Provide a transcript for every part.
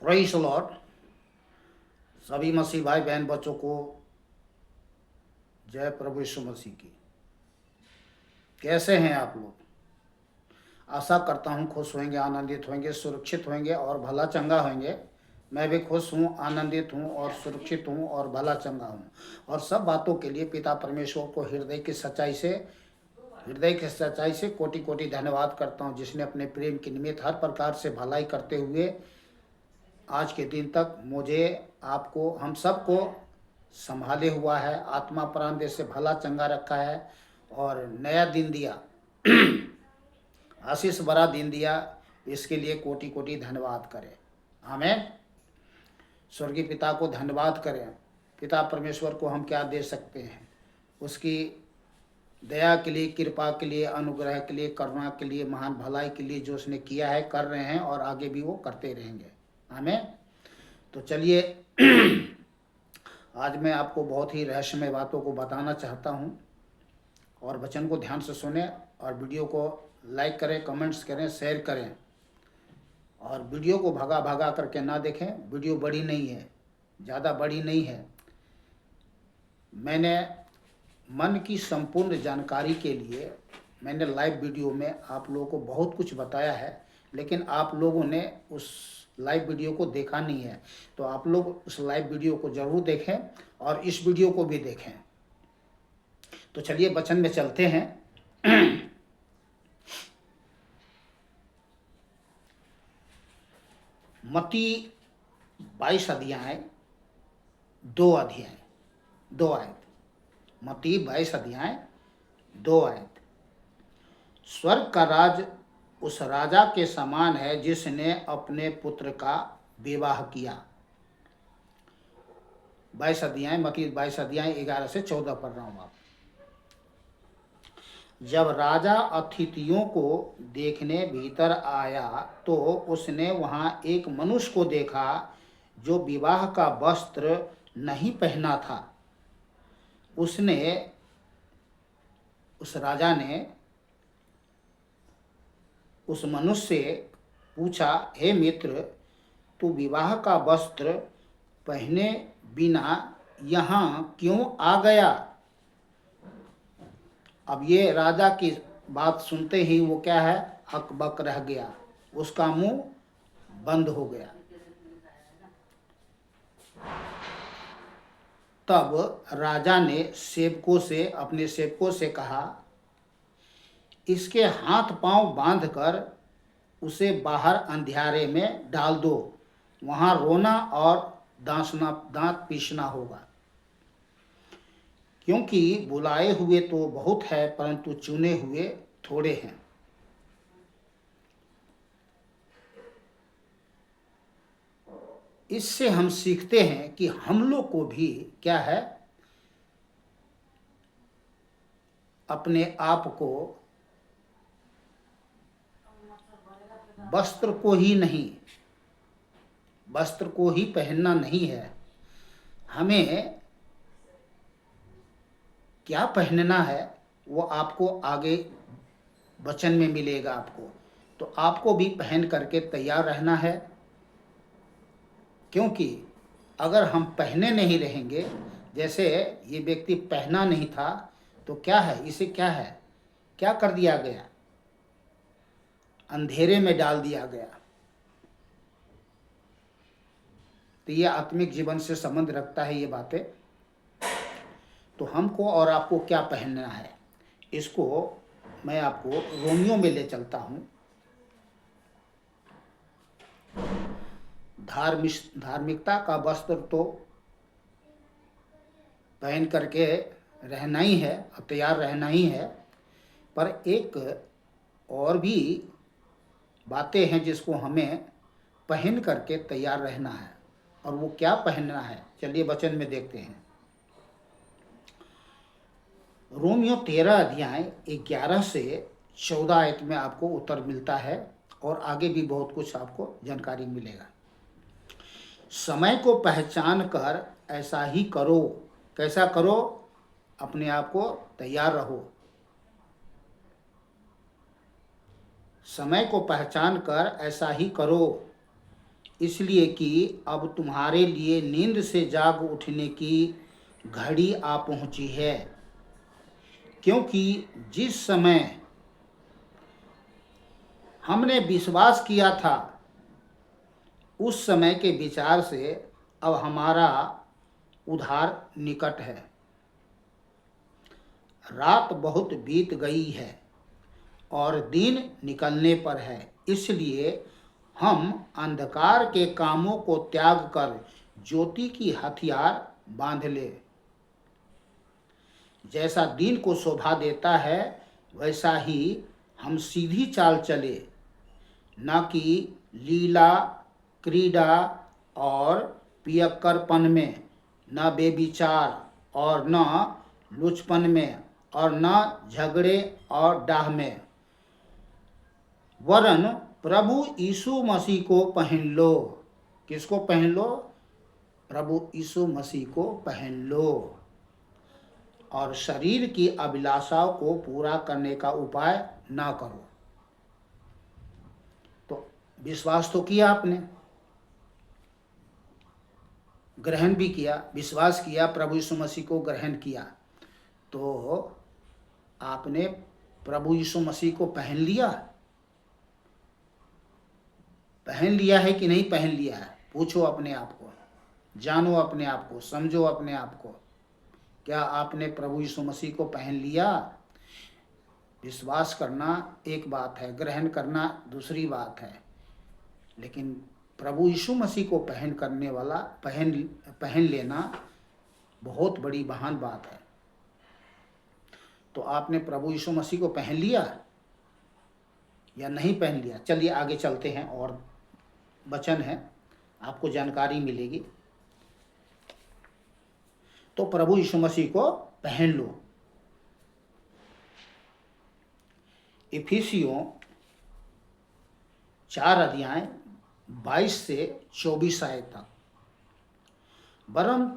Praise the Lord. सभी मसीह भाई बहन बच्चों को जय प्रभु यीशु मसीह की। कैसे हैं आप लोग? आशा करता हूं खुश होंगे, आनंदित होंगे, सुरक्षित होंगे और भला चंगा होंगे। मैं भी खुश हूं, आनंदित हूं और सुरक्षित हूं और भला चंगा हूं। और सब बातों के लिए पिता परमेश्वर को हृदय की सच्चाई से कोटि कोटि धन्यवाद करता हूं, जिसने अपने प्रेम के निमित्त हर प्रकार से भलाई करते हुए आज के दिन तक मुझे, आपको, हम सबको संभाले हुआ है, आत्मा प्राण देह से भला चंगा रखा है और नया दिन दिया, आशीष भरा दिन दिया। इसके लिए कोटि कोटि धन्यवाद करें। आमीन। स्वर्गीय पिता को धन्यवाद करें। पिता परमेश्वर को हम क्या दे सकते हैं? उसकी दया के लिए, कृपा के लिए, अनुग्रह के लिए, करुणा के लिए, महान भलाई के लिए जो उसने किया है, कर रहे हैं और आगे भी वो करते रहेंगे। आमीन। तो चलिए आज मैं आपको बहुत ही रहस्यमय बातों को बताना चाहता हूं और वचन को ध्यान से सुने और वीडियो को लाइक करें, कमेंट्स करें, शेयर करें और वीडियो को भगा भगा करके ना देखें। वीडियो बड़ी नहीं है, ज़्यादा बड़ी नहीं है। मैंने मन की संपूर्ण जानकारी के लिए मैंने लाइव वीडियो में आप लोगों को बहुत कुछ बताया है, लेकिन आप लोगों ने उस लाइव वीडियो को देखा नहीं है। तो आप लोग उस लाइव वीडियो को ज़रूर देखें और इस वीडियो को भी देखें। तो चलिए वचन में चलते हैं। मत्ती 22 अध्याय 2 आयत। मत्ती 22 अध्याय 2 आयत। स्वर्ग का राज उस राजा के समान है जिसने अपने पुत्र का विवाह किया। 22 अध्याय, मत्ती 22 अध्याय 11 से 14 पढ़ रहा हूँ। आप जब राजा अतिथियों को देखने भीतर आया तो उसने वहां एक मनुष्य को देखा जो विवाह का वस्त्र नहीं पहना था। उस राजा ने उस मनुष्य से पूछा, हे मित्र, तू विवाह का वस्त्र पहने बिना यहाँ क्यों आ गया? अब ये राजा की बात सुनते ही वो क्या है, हकबक रह गया, उसका मुंह बंद हो गया। तब राजा ने अपने सेवकों से कहा, इसके हाथ पांव बांधकर उसे बाहर अंधियारे में डाल दो, वहां रोना और दांत पीसना होगा, क्योंकि बुलाए हुए तो बहुत है परंतु चुने हुए थोड़े हैं। इससे हम सीखते हैं कि हम लोग को भी क्या है, अपने आप को, वस्त्र को ही पहनना नहीं है। हमें क्या पहनना है वो आपको आगे वचन में मिलेगा। तो आपको भी पहन करके तैयार रहना है, क्योंकि अगर हम पहने नहीं रहेंगे, जैसे ये व्यक्ति पहना नहीं था, तो क्या है, इसे क्या कर दिया गया? अंधेरे में डाल दिया गया। तो ये आत्मिक जीवन से संबंध रखता है ये बातें। तो हमको और आपको क्या पहनना है, इसको मैं आपको रोमियो में ले चलता हूँ। धार्मिकता का वस्त्र तो पहन करके रहना ही है और तैयार रहना ही है, पर एक और भी बातें हैं जिसको हमें पहन करके तैयार रहना है। और वो क्या पहनना है, चलिए वचन में देखते हैं। रोमियो 13 अध्याय 11 से 14 आयत में आपको उत्तर मिलता है और आगे भी बहुत कुछ आपको जानकारी मिलेगा। समय को पहचान कर ऐसा ही करो। कैसा करो? अपने आप को तैयार रहो। समय को पहचान कर ऐसा ही करो, इसलिए कि अब तुम्हारे लिए नींद से जाग उठने की घड़ी आ पहुंची है, क्योंकि जिस समय हमने विश्वास किया था उस समय के विचार से अब हमारा उद्धार निकट है। रात बहुत बीत गई है और दिन निकलने पर है, इसलिए हम अंधकार के कामों को त्याग कर ज्योति की हथियार बांध ले। जैसा दिन को शोभा देता है वैसा ही हम सीधी चाल चले, न कि लीला क्रीड़ा और पियक्करपन में, न बेविचार और न लुचपन में और न झगड़े और डाह में, वरन प्रभु यीशु मसीह को पहन लो। किसको पहन लो? प्रभु यीशु मसीह को पहन लो और शरीर की अभिलाषाओं को पूरा करने का उपाय ना करो। तो विश्वास तो किया आपने, ग्रहण भी किया, विश्वास किया, प्रभु यीशु मसीह को ग्रहण किया, तो आपने प्रभु यीशु मसीह को पहन लिया? पहन लिया है कि नहीं पहन लिया है? पूछो अपने आप को, जानो अपने आप को, समझो अपने आप को। क्या आपने प्रभु यीशु मसीह को पहन लिया? विश्वास करना एक बात है, ग्रहण करना दूसरी बात है, लेकिन प्रभु यीशु मसीह को पहन करने वाला पहन लेना बहुत बड़ी महान बात है। तो आपने प्रभु यीशु मसीह को पहन लिया या नहीं पहन लिया? चलिए आगे चलते हैं, और वचन है, आपको जानकारी मिलेगी। तो प्रभु यीशु मसीह को पहन लो। इफिसियों 4 अध्याय 22 से 24 आयत तक। वरन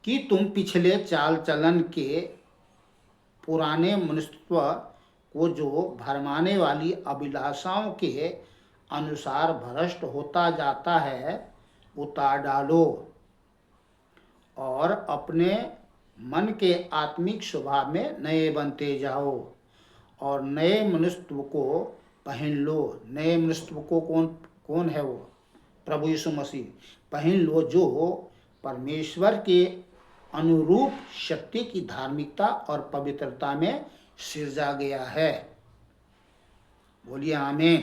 कि तुम पिछले चाल चलन के पुराने मनुष्यत्व को जो भरमाने वाली अभिलाषाओं के अनुसार भ्रष्ट होता जाता है उतार डालो, और अपने मन के आत्मिक स्वभाव में नए बनते जाओ और नए मनुष्यत्व को पहन लो। नए मनुष्यत्व को कौन है? वो प्रभु यीशु मसीह पहन लो, जो परमेश्वर के अनुरूप शक्ति की धार्मिकता और पवित्रता में सिरजा गया है। बोलिए आमीन।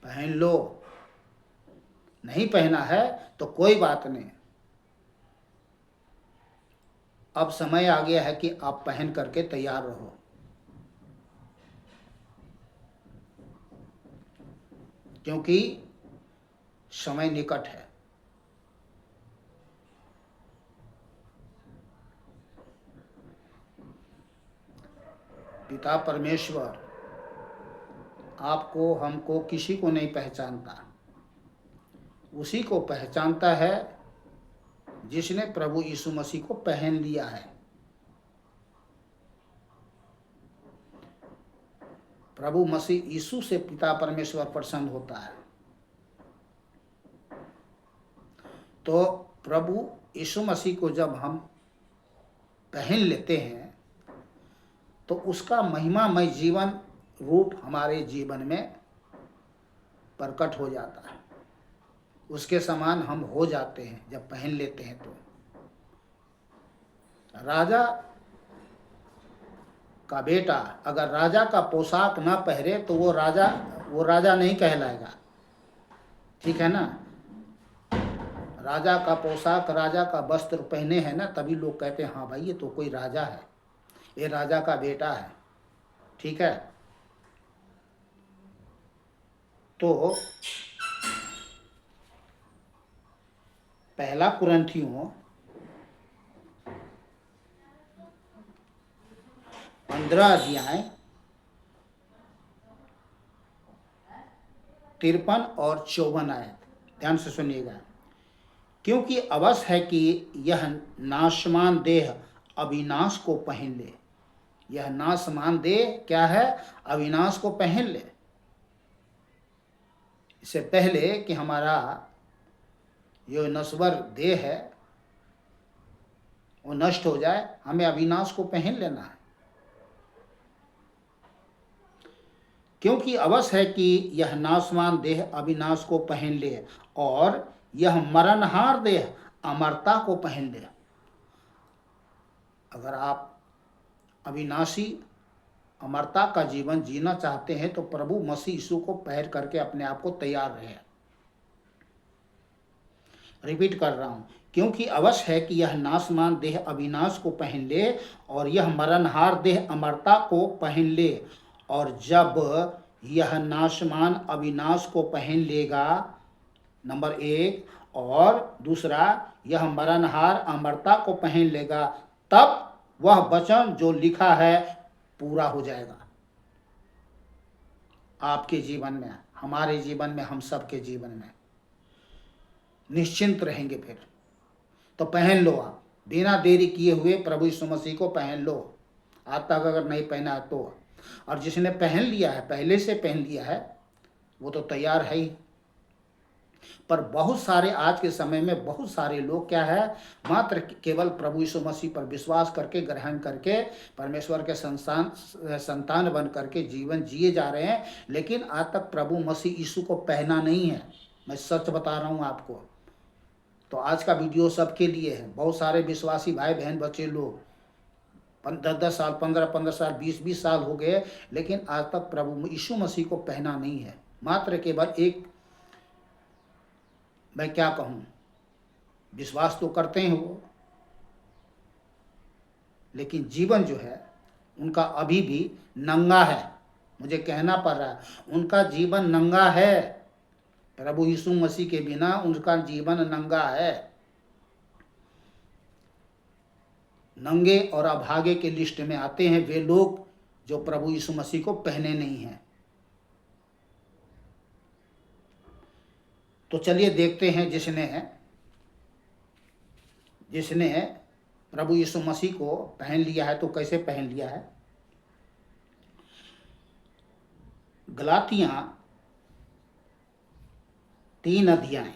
पहन लो। नहीं पहना है तो कोई बात नहीं, अब समय आ गया है कि आप पहन करके तैयार रहो। क्योंकि समय निकट है। पिता परमेश्वर आपको, हमको, किसी को नहीं पहचानता, उसी को पहचानता है जिसने प्रभु यीशु मसीह को पहन लिया है। प्रभु मसीह यीशु से पिता परमेश्वर प्रसन्न होता है। तो प्रभु यीशु मसीह को जब हम पहन लेते हैं तो उसका महिमामय जीवन रूप हमारे जीवन में प्रकट हो जाता है। उसके समान हम हो जाते हैं जब पहन लेते हैं। तो राजा का बेटा अगर राजा का पोशाक ना पहने तो वो राजा नहीं कहलाएगा। ठीक है ना? राजा का पोशाक, राजा का वस्त्र पहने हैं ना, तभी लोग कहते हैं हाँ भाई ये तो कोई राजा है, ये राजा का बेटा है। ठीक है? तो पहला कुरिन्थियों 15 अध्याय 53 और 54 आयत ध्यान से सुनिएगा। क्योंकि अवश्य है कि यह नाशमान देह अविनाश को पहन ले, यह नाशमान देह क्या है? अविनाश को पहन ले। इससे पहले कि हमारा जो नश्वर देह है वो नष्ट हो जाए, हमें अविनाश को पहन लेना है। क्योंकि अवश्य है कि यह नाशवान देह अविनाश को पहन ले और यह मरणहार देह अमरता को पहन ले। अगर आप अविनाशी अमरता का जीवन जीना चाहते हैं तो प्रभु मसीह यीशु को पहन करके अपने आप को तैयार रहे। रिपीट कर रहा हूं, क्योंकि अवश्य है कि यह नाशमान देह अविनाश को पहन ले और यह मरणहार देह अमरता को पहन ले। और जब यह नाशमान अविनाश को पहन लेगा, नंबर 1, और दूसरा यह मरणहार अमरता को पहन लेगा, तब वह वचन जो लिखा है पूरा हो जाएगा आपके जीवन में, हमारे जीवन में, हम सबके जीवन में। निश्चिंत रहेंगे फिर। तो पहन लो, आप बिना देरी किए हुए प्रभु यीशु मसीह को पहन लो। आज तक अगर नहीं पहना है तो, और जिसने पहन लिया है, पहले से पहन लिया है, वो तो तैयार है ही। पर बहुत सारे आज के समय में बहुत सारे लोग क्या है, मात्र केवल प्रभु यीशु मसीह पर विश्वास करके, ग्रहण करके, परमेश्वर के संतान बन करके जीवन जिए जा रहे हैं, लेकिन आज तक प्रभु मसीह यीशु को पहना नहीं है। मैं सच बता रहा हूँ आपको। तो आज का वीडियो सबके लिए है। बहुत सारे विश्वासी भाई बहन बच्चे लोग 10-10 साल, 15-15 साल, 20-20 साल हो गए, लेकिन आज तक प्रभु यीशु मसीह को पहना नहीं है। मात्र केवल एक, मैं क्या कहूँ, विश्वास तो करते हैं वो, लेकिन जीवन जो है उनका अभी भी नंगा है। मुझे कहना पड़ रहा है, उनका जीवन नंगा है। प्रभु यीशु मसीह के बिना उनका जीवन नंगा है। नंगे और अभागे के लिस्ट में आते हैं वे लोग जो प्रभु यीशु मसीह को पहने नहीं हैं। तो चलिए देखते हैं जिसने प्रभु यीशु मसीह को पहन लिया है तो कैसे पहन लिया है। गलातियां 3 अध्याय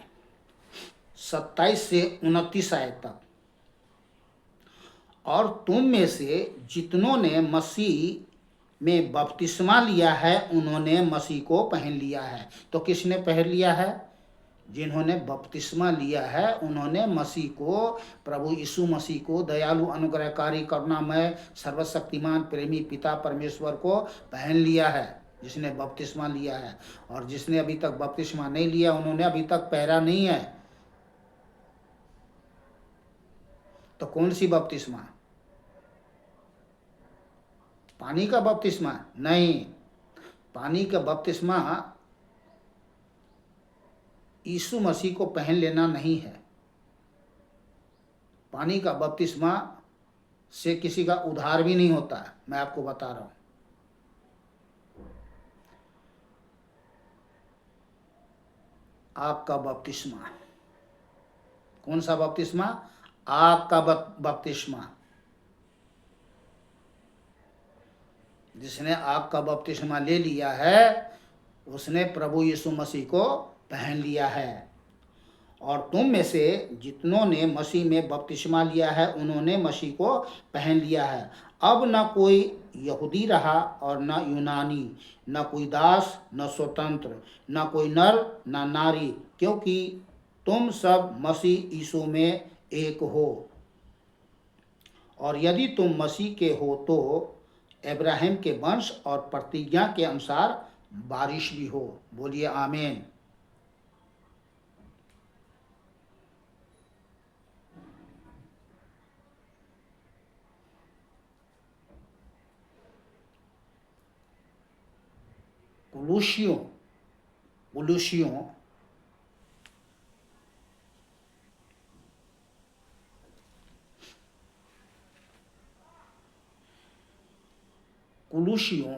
27 से 29 आयत तक। और तुम में से जितनों ने मसीह में बपतिस्मा लिया है उन्होंने मसीह को पहन लिया है। तो किसने पहन लिया है? जिन्होंने बपतिस्मा लिया है उन्होंने मसीह को, प्रभु यीशु मसीह को, दयालु, अनुग्रहकारी, करुणामय, सर्वशक्तिमान, प्रेमी पिता परमेश्वर को पहन लिया है, जिसने बपतिस्मा लिया है। और जिसने अभी तक बपतिस्मा नहीं लिया उन्होंने अभी तक पहना नहीं है। तो कौन सी बपतिस्मा? पानी का बपतिस्मा नहीं। पानी का बपतिस्मा यीशु मसीह को पहन लेना नहीं है। पानी का बपतिस्मा से किसी का उद्धार भी नहीं होता है, मैं आपको बता रहा हूं। आग का बपतिस्मा। कौन सा बपतिस्मा? आग का बपतिस्मा। जिसने आग का बपतिस्मा ले लिया है उसने प्रभु यीशु मसीह को पहन लिया है। और तुम में से जितनों ने मसीह में बपतिस्मा लिया है उन्होंने मसीह को पहन लिया है। अब न कोई यहूदी रहा और न यूनानी, न कोई दास न स्वतंत्र, न कोई नर न नारी, क्योंकि तुम सब मसीह यीशु में एक हो। और यदि तुम मसीह के हो तो अब्राहम के वंश और प्रतिज्ञा के अनुसार बारिश भी हो। बोलिए आमीन। कुलूसियों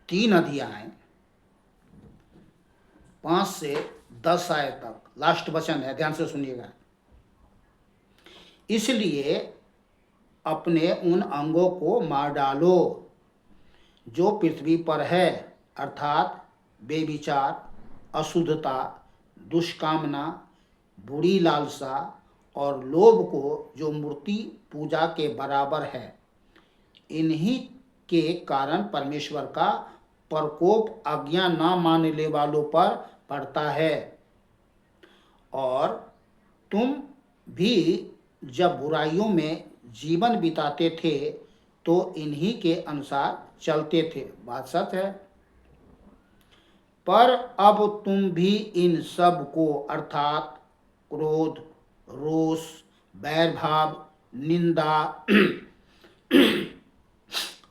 3 अध्याय 5 से 10 आयत तक लास्ट वचन है, ध्यान से सुनिएगा। इसलिए अपने उन अंगों को मार डालो जो पृथ्वी पर है, अर्थात बेविचार, अशुद्धता, दुष्कामना, बुरी लालसा और लोभ को जो मूर्ति पूजा के बराबर है, इन्हीं के कारण परमेश्वर का प्रकोप आज्ञा न मानने वालों पर पड़ता है। और तुम भी जब बुराइयों में जीवन बिताते थे तो इन्हीं के अनुसार चलते थे। बात सच है। पर अब तुम भी इन सब को अर्थात क्रोध, रोष, बैर भाव, निंदा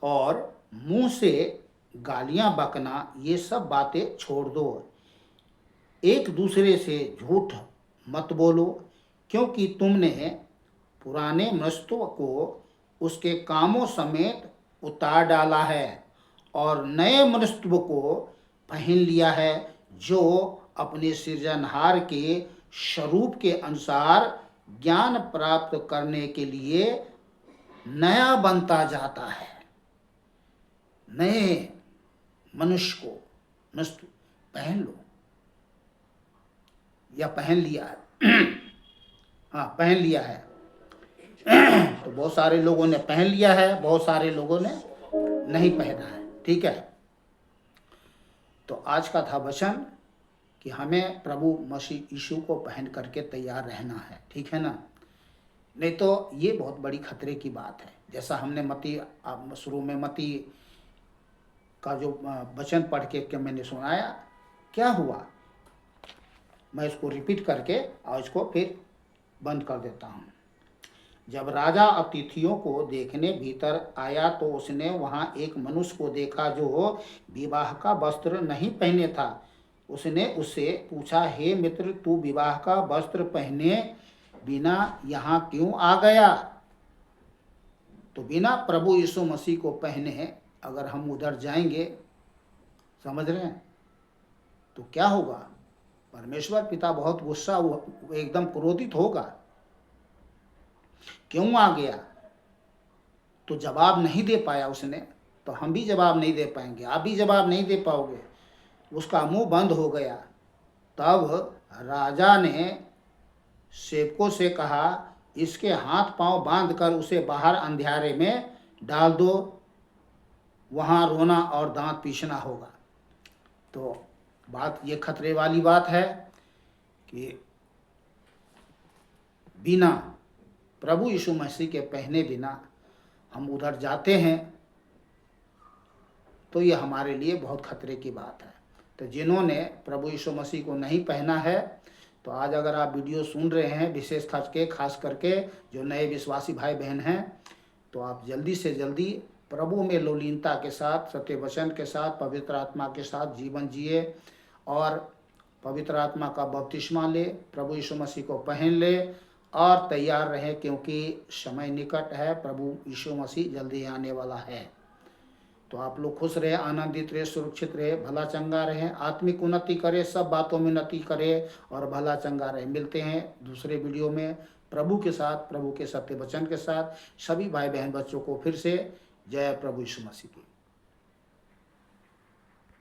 और मुंह से गालियां बकना, ये सब बातें छोड़ दो। एक दूसरे से झूठ मत बोलो, क्योंकि तुमने पुराने मनुष्य को उसके कामों समेत उतार डाला है और नए मनुष्य को पहन लिया है, जो अपने सृजनहार के स्वरूप के अनुसार ज्ञान प्राप्त करने के लिए नया बनता जाता है। नए मनुष्य को मनुष्य पहन लो या पहन लिया है। हाँ, पहन लिया है। तो बहुत सारे लोगों ने पहन लिया है, बहुत सारे लोगों ने नहीं पहना है। ठीक है। तो आज का था वचन कि हमें प्रभु मसीह यीशु को पहन करके तैयार रहना है। ठीक है ना। नहीं तो ये बहुत बड़ी खतरे की बात है। जैसा हमने मती शुरू में मती का जो वचन पढ़ के मैंने सुनाया, क्या हुआ, मैं इसको रिपीट करके और इसको फिर बंद कर देता हूँ। जब राजा अतिथियों को देखने भीतर आया तो उसने वहाँ एक मनुष्य को देखा जो विवाह का वस्त्र नहीं पहने था। उसने उससे पूछा, हे मित्र, तू विवाह का वस्त्र पहने बिना यहाँ क्यों आ गया? तो बिना प्रभु यीशु मसीह को पहने अगर हम उधर जाएंगे, समझ रहे हैं, तो क्या होगा? परमेश्वर पिता बहुत गुस्सा, एकदम क्रोधित होगा। क्यों आ गया? तो जवाब नहीं दे पाया उसने, तो हम भी जवाब नहीं दे पाएंगे, आप भी जवाब नहीं दे पाओगे। उसका मुंह बंद हो गया। तब राजा ने सेवकों से कहा, इसके हाथ पांव बांधकर उसे बाहर अंधियारे में डाल दो, वहाँ रोना और दांत पीसना होगा। तो बात ये खतरे वाली बात है कि बिना प्रभु यीशु मसीह के पहने बिना हम उधर जाते हैं, तो ये हमारे लिए बहुत खतरे की बात है। तो जिन्होंने प्रभु यीशु मसीह को नहीं पहना है, तो आज अगर आप वीडियो सुन रहे हैं, विशेष खास करके जो नए विश्वासी भाई बहन हैं, तो आप जल्दी से जल्दी प्रभु में लोलीनता के साथ, सत्य वचन के साथ, पवित्र आत्मा के साथ जीवन जिए और पवित्र आत्मा का बपतिस्मा ले, प्रभु यीशु मसीह को पहन ले और तैयार रहे, क्योंकि समय निकट है। प्रभु यीशु मसीह जल्दी आने वाला है। तो आप लोग खुश रहे, आनंदित रहे, सुरक्षित रहे, भला चंगा रहे, आत्मिक उन्नति करे, सब बातों में उन्नति करे और भला चंगा रहे। मिलते हैं दूसरे वीडियो में प्रभु के साथ, प्रभु के सत्य वचन के साथ। सभी भाई बहन बच्चों को फिर से जय प्रभु यीशु मसीह की।